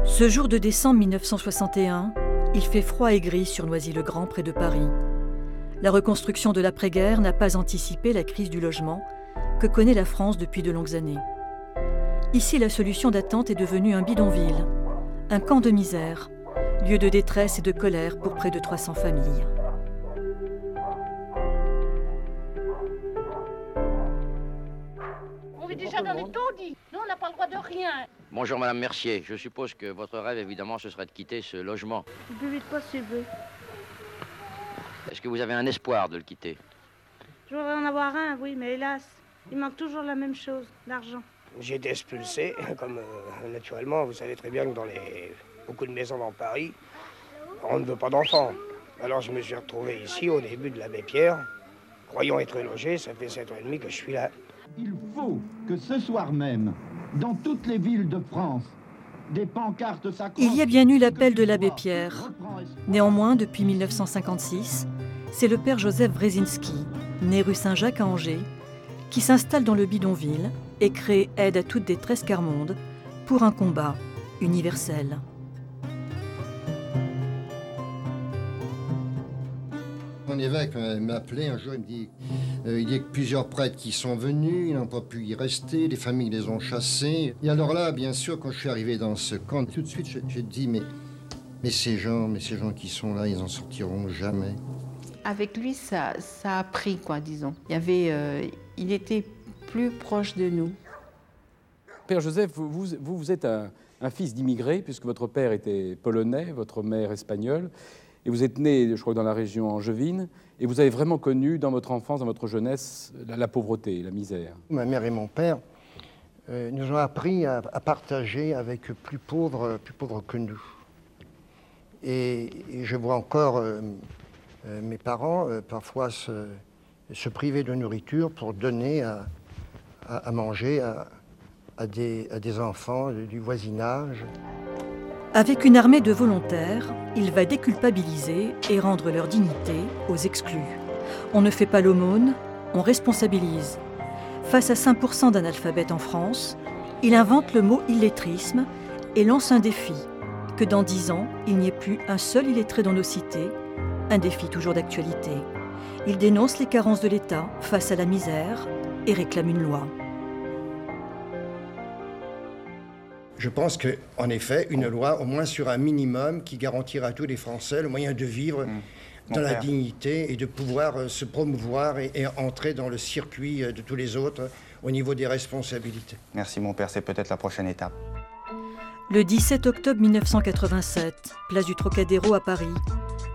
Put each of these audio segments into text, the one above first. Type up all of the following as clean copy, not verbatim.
Ce jour de décembre 1961, il fait froid et gris sur Noisy-le-Grand, près de Paris. La reconstruction de l'après-guerre n'a pas anticipé la crise du logement que connaît la France depuis de longues années. Ici, la solution d'attente est devenue un bidonville, un camp de misère, lieu de détresse et de colère pour près de 300 familles. On est déjà dans les taudis. Nous, on n'a pas le droit de rien. Bonjour Madame Mercier, je suppose que votre rêve évidemment ce serait de quitter ce logement. Le plus vite possible. Est-ce que vous avez un espoir de le quitter? Je voudrais en avoir un, oui, mais hélas, il manque toujours la même chose, l'argent. J'ai été expulsé, comme naturellement, vous savez très bien que dans beaucoup de maisons dans Paris, on ne veut pas d'enfants. Alors je me suis retrouvé ici au début de l'abbé Pierre, croyant être logé, ça fait 7 ans et demi que je suis là. Il faut que ce soir même, dans toutes les villes de France, des pancartes s'accrochent. Il y a bien eu l'appel de l'abbé Pierre. Néanmoins, depuis 1956, c'est le père Joseph Wresinski, né rue Saint-Jacques à Angers, qui s'installe dans le bidonville et crée Aide à toute détresse Quart-Monde pour un combat universel. Mon évêque m'a appelé un jour, il me dit il y a plusieurs prêtres qui sont venus, ils n'ont pas pu y rester, les familles les ont chassés. Et alors là, bien sûr, quand je suis arrivé dans ce camp, tout de suite, j'ai dit mais ces gens qui sont là, ils n'en sortiront jamais. Avec lui, ça a pris, quoi, disons. Il était plus proche de nous. Père Joseph, vous êtes un fils d'immigrés, puisque votre père était polonais, votre mère espagnole. Et vous êtes né, je crois, dans la région angevine, et vous avez vraiment connu, dans votre enfance, dans votre jeunesse, la pauvreté, la misère. Ma mère et mon père nous ont appris à partager avec plus pauvres que nous. Et je vois encore mes parents parfois se priver de nourriture pour donner à manger à des enfants du voisinage. Avec une armée de volontaires, il va déculpabiliser et rendre leur dignité aux exclus. On ne fait pas l'aumône, on responsabilise. Face à 5% d'analphabètes en France, il invente le mot illettrisme et lance un défi, que dans 10 ans, il n'y ait plus un seul illettré dans nos cités, un défi toujours d'actualité. Il dénonce les carences de l'État face à la misère et réclame une loi. Je pense qu'en effet, une loi, au moins sur un minimum, qui garantira à tous les Français le moyen de vivre dans la dignité et de pouvoir se promouvoir et entrer dans le circuit de tous les autres au niveau des responsabilités. Merci mon père, c'est peut-être la prochaine étape. Le 17 octobre 1987, place du Trocadéro à Paris,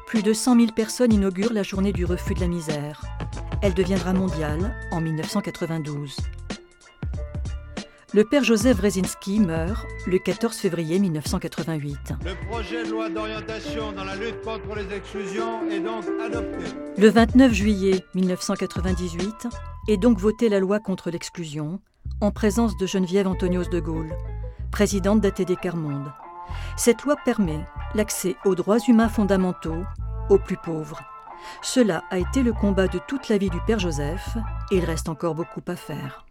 plus de 100 000 personnes inaugurent la journée du refus de la misère. Elle deviendra mondiale en 1992. Le père Joseph Wresinski meurt le 14 février 1988. Le projet de loi d'orientation dans la lutte contre les exclusions est donc adopté. Le 29 juillet 1998 est donc votée la loi contre l'exclusion, en présence de Geneviève Antonios de Gaulle, présidente d'ATD Quart-Monde. Cette loi permet l'accès aux droits humains fondamentaux aux plus pauvres. Cela a été le combat de toute la vie du père Joseph et il reste encore beaucoup à faire.